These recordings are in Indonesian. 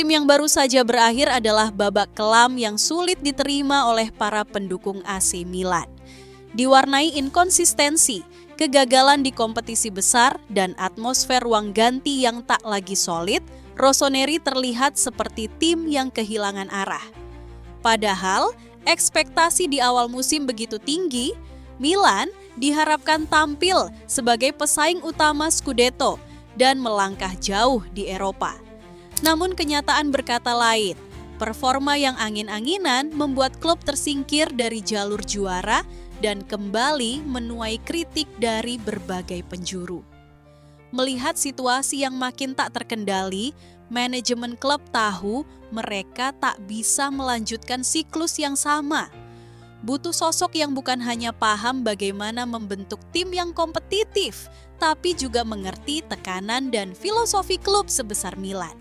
Musim yang baru saja berakhir adalah babak kelam yang sulit diterima oleh para pendukung AC Milan. Diwarnai inkonsistensi, kegagalan di kompetisi besar, dan atmosfer ruang ganti yang tak lagi solid, Rossoneri terlihat seperti tim yang kehilangan arah. Padahal, ekspektasi di awal musim begitu tinggi, Milan diharapkan tampil sebagai pesaing utama Scudetto dan melangkah jauh di Eropa. Namun kenyataan berkata lain. Performa yang angin-anginan membuat klub tersingkir dari jalur juara dan kembali menuai kritik dari berbagai penjuru. Melihat situasi yang makin tak terkendali, manajemen klub tahu mereka tak bisa melanjutkan siklus yang sama. Butuh sosok yang bukan hanya paham bagaimana membentuk tim yang kompetitif, tapi juga mengerti tekanan dan filosofi klub sebesar Milan.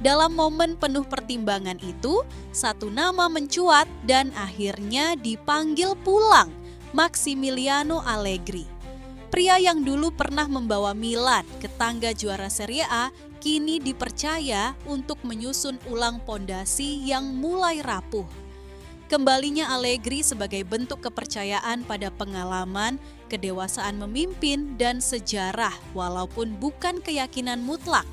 Dalam momen penuh pertimbangan itu, satu nama mencuat dan akhirnya dipanggil pulang, Massimiliano Allegri. Pria yang dulu pernah membawa Milan ke tangga juara Serie A, kini dipercaya untuk menyusun ulang pondasi yang mulai rapuh. Kembalinya Allegri sebagai bentuk kepercayaan pada pengalaman, kedewasaan memimpin, dan sejarah walaupun bukan keyakinan mutlak.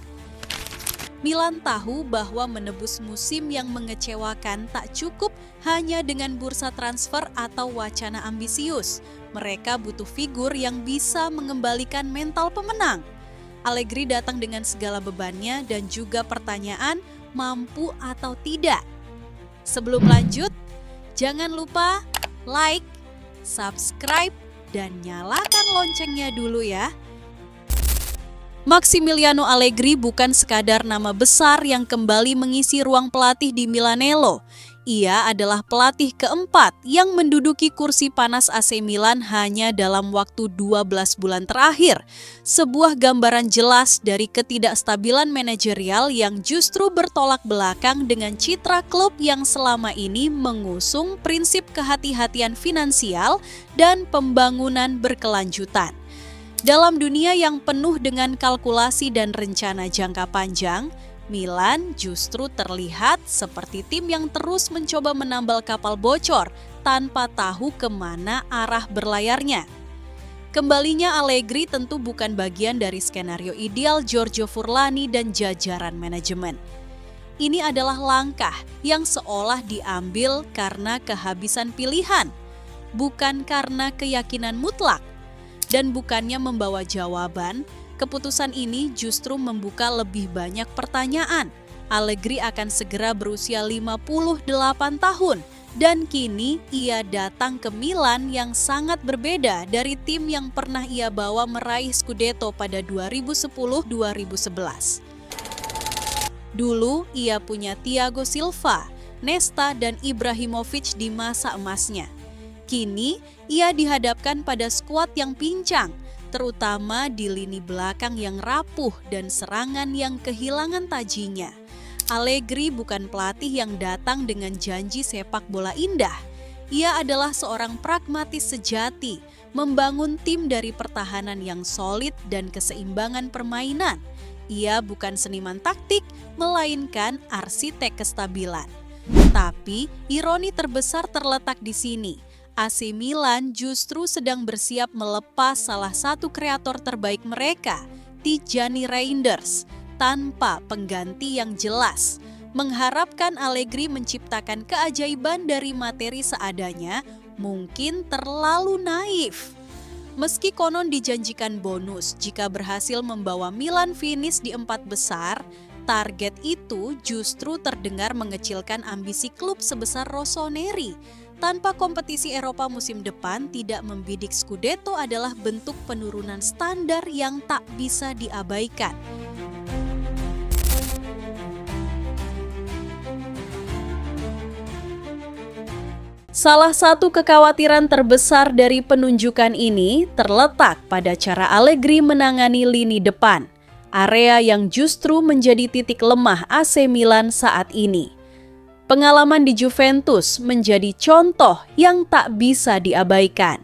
Milan tahu bahwa menebus musim yang mengecewakan tak cukup hanya dengan bursa transfer atau wacana ambisius. Mereka butuh figur yang bisa mengembalikan mental pemenang. Allegri datang dengan segala bebannya dan juga pertanyaan mampu atau tidak. Sebelum lanjut, jangan lupa like, subscribe, dan nyalakan loncengnya dulu ya. Massimiliano Allegri bukan sekadar nama besar yang kembali mengisi ruang pelatih di Milanello. Ia adalah pelatih keempat yang menduduki kursi panas AC Milan hanya dalam waktu 12 bulan terakhir. Sebuah gambaran jelas dari ketidakstabilan manajerial yang justru bertolak belakang dengan citra klub yang selama ini mengusung prinsip kehati-hatian finansial dan pembangunan berkelanjutan. Dalam dunia yang penuh dengan kalkulasi dan rencana jangka panjang, Milan justru terlihat seperti tim yang terus mencoba menambal kapal bocor tanpa tahu kemana arah berlayarnya. Kembalinya Allegri tentu bukan bagian dari skenario ideal Giorgio Furlani dan jajaran manajemen. Ini adalah langkah yang seolah diambil karena kehabisan pilihan, bukan karena keyakinan mutlak. Dan bukannya membawa jawaban, keputusan ini justru membuka lebih banyak pertanyaan. Allegri akan segera berusia 58 tahun dan kini ia datang ke Milan yang sangat berbeda dari tim yang pernah ia bawa meraih Scudetto pada 2010-2011. Dulu ia punya Thiago Silva, Nesta, dan Ibrahimovic di masa emasnya. Kini, ia dihadapkan pada skuad yang pincang, terutama di lini belakang yang rapuh dan serangan yang kehilangan tajinya. Allegri bukan pelatih yang datang dengan janji sepak bola indah. Ia adalah seorang pragmatis sejati, membangun tim dari pertahanan yang solid dan keseimbangan permainan. Ia bukan seniman taktik, melainkan arsitek kestabilan. Tapi, ironi terbesar terletak di sini. AC Milan justru sedang bersiap melepas salah satu kreator terbaik mereka, Tijani Reinders, tanpa pengganti yang jelas. Mengharapkan Allegri menciptakan keajaiban dari materi seadanya mungkin terlalu naif. Meski konon dijanjikan bonus jika berhasil membawa Milan finish di 4 besar, target itu justru terdengar mengecilkan ambisi klub sebesar Rossoneri. Tanpa kompetisi Eropa musim depan, tidak membidik Scudetto adalah bentuk penurunan standar yang tak bisa diabaikan. Salah satu kekhawatiran terbesar dari penunjukan ini terletak pada cara Allegri menangani lini depan, area yang justru menjadi titik lemah AC Milan saat ini. Pengalaman di Juventus menjadi contoh yang tak bisa diabaikan.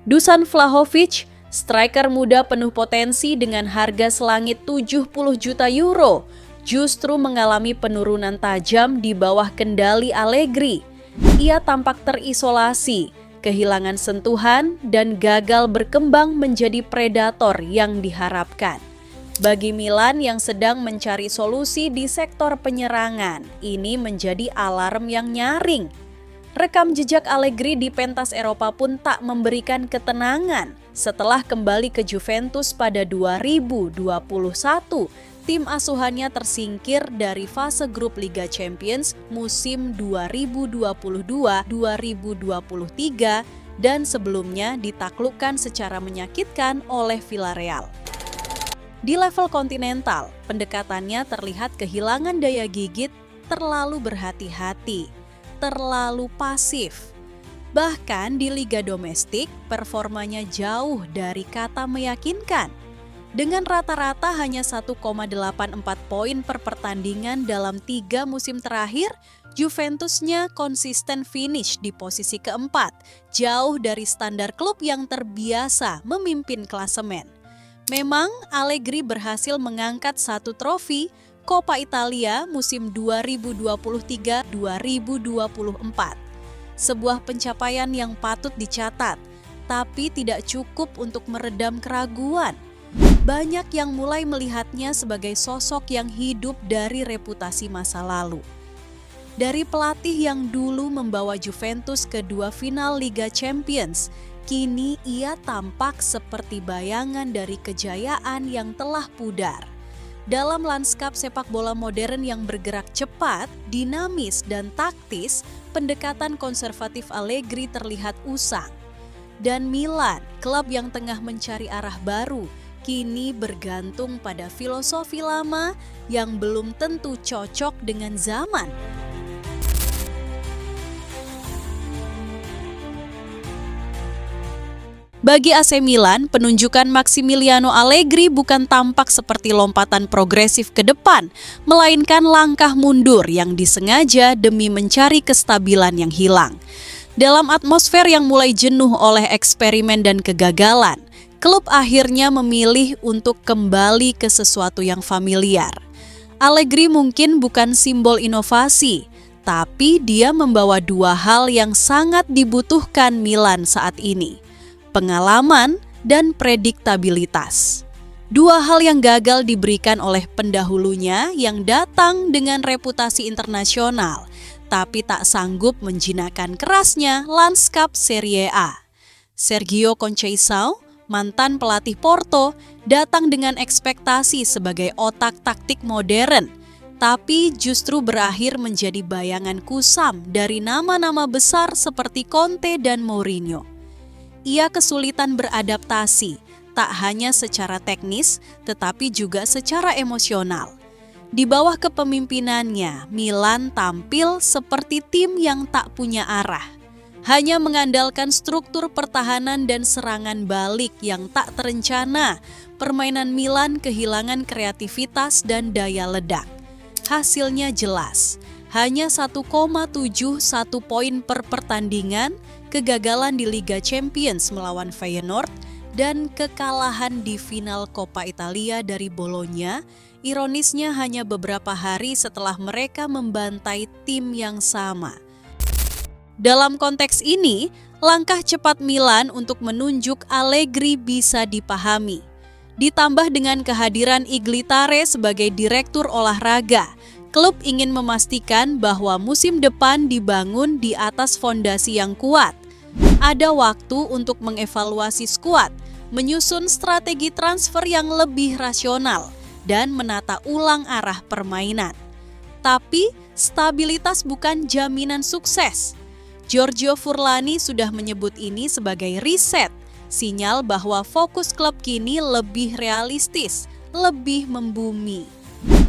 Dusan Vlahovic, striker muda penuh potensi dengan harga selangit 70 juta euro, justru mengalami penurunan tajam di bawah kendali Allegri. Ia tampak terisolasi, kehilangan sentuhan, dan gagal berkembang menjadi predator yang diharapkan. Bagi Milan yang sedang mencari solusi di sektor penyerangan, ini menjadi alarm yang nyaring. Rekam jejak Allegri di pentas Eropa pun tak memberikan ketenangan. Setelah kembali ke Juventus pada 2021, tim asuhannya tersingkir dari fase grup Liga Champions musim 2022-2023 dan sebelumnya ditaklukkan secara menyakitkan oleh Villarreal. Di level kontinental, pendekatannya terlihat kehilangan daya gigit, terlalu berhati-hati, terlalu pasif. Bahkan di liga domestik, performanya jauh dari kata meyakinkan. Dengan rata-rata hanya 1,84 poin per pertandingan dalam 3 musim terakhir, Juventusnya konsisten finish di posisi keempat, jauh dari standar klub yang terbiasa memimpin klasemen. Memang Allegri berhasil mengangkat 1 trofi Coppa Italia musim 2023-2024. Sebuah pencapaian yang patut dicatat, tapi tidak cukup untuk meredam keraguan. Banyak yang mulai melihatnya sebagai sosok yang hidup dari reputasi masa lalu. Dari pelatih yang dulu membawa Juventus ke 2 final Liga Champions, kini ia tampak seperti bayangan dari kejayaan yang telah pudar. Dalam lanskap sepak bola modern yang bergerak cepat, dinamis, dan taktis, pendekatan konservatif Allegri terlihat usang. Dan Milan, klub yang tengah mencari arah baru, kini bergantung pada filosofi lama yang belum tentu cocok dengan zaman. Bagi AC Milan, penunjukan Massimiliano Allegri bukan tampak seperti lompatan progresif ke depan, melainkan langkah mundur yang disengaja demi mencari kestabilan yang hilang. Dalam atmosfer yang mulai jenuh oleh eksperimen dan kegagalan, klub akhirnya memilih untuk kembali ke sesuatu yang familiar. Allegri mungkin bukan simbol inovasi, tapi dia membawa 2 hal yang sangat dibutuhkan Milan saat ini. Pengalaman dan prediktabilitas. 2 hal yang gagal diberikan oleh pendahulunya yang datang dengan reputasi internasional, tapi tak sanggup menjinakkan kerasnya lanskap Serie A. Sergio Conceição, mantan pelatih Porto, datang dengan ekspektasi sebagai otak taktik modern, tapi justru berakhir menjadi bayangan kusam dari nama-nama besar seperti Conte dan Mourinho. Ia kesulitan beradaptasi, tak hanya secara teknis, tetapi juga secara emosional. Di bawah kepemimpinannya, Milan tampil seperti tim yang tak punya arah. Hanya mengandalkan struktur pertahanan dan serangan balik yang tak terencana, permainan Milan kehilangan kreativitas dan daya ledak. Hasilnya jelas, hanya 1,71 poin per pertandingan, kegagalan di Liga Champions melawan Feyenoord, dan kekalahan di final Coppa Italia dari Bologna, ironisnya hanya beberapa hari setelah mereka membantai tim yang sama. Dalam konteks ini, langkah cepat Milan untuk menunjuk Allegri bisa dipahami. Ditambah dengan kehadiran Iglitare sebagai direktur olahraga, klub ingin memastikan bahwa musim depan dibangun di atas fondasi yang kuat. Ada waktu untuk mengevaluasi skuad, menyusun strategi transfer yang lebih rasional, dan menata ulang arah permainan. Tapi, stabilitas bukan jaminan sukses. Giorgio Furlani sudah menyebut ini sebagai riset, sinyal bahwa fokus klub kini lebih realistis, lebih membumi.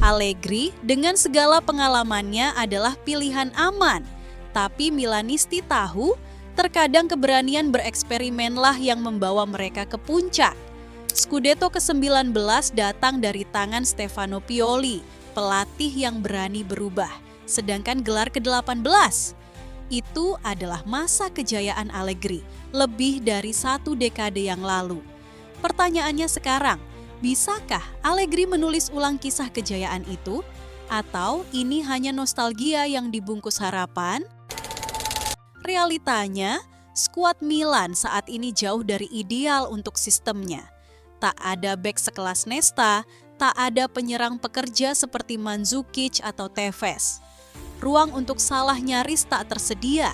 Allegri dengan segala pengalamannya adalah pilihan aman, tapi Milanisti tahu terkadang keberanian bereksperimenlah yang membawa mereka ke puncak. Scudetto ke-19 datang dari tangan Stefano Pioli, pelatih yang berani berubah. Sedangkan gelar ke-18, itu adalah masa kejayaan Allegri, lebih dari 1 dekade yang lalu. Pertanyaannya sekarang, bisakah Allegri menulis ulang kisah kejayaan itu? Atau ini hanya nostalgia yang dibungkus harapan? Realitanya, skuad Milan saat ini jauh dari ideal untuk sistemnya. Tak ada bek sekelas Nesta, tak ada penyerang pekerja seperti Mandzukic atau Tevez. Ruang untuk Salah nyaris tak tersedia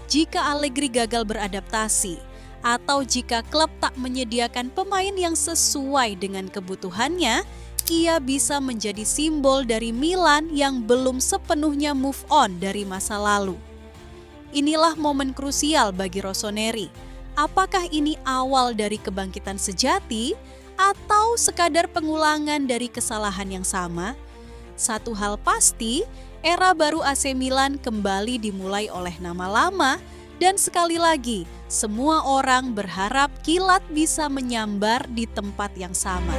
jika Allegri gagal beradaptasi, atau jika klub tak menyediakan pemain yang sesuai dengan kebutuhannya. Ia bisa menjadi simbol dari Milan yang belum sepenuhnya move on dari masa lalu. Inilah momen krusial bagi Rossoneri. Apakah ini awal dari kebangkitan sejati atau sekadar pengulangan dari kesalahan yang sama? Satu hal pasti, era baru AC Milan kembali dimulai oleh nama lama, dan sekali lagi, semua orang berharap kilat bisa menyambar di tempat yang sama.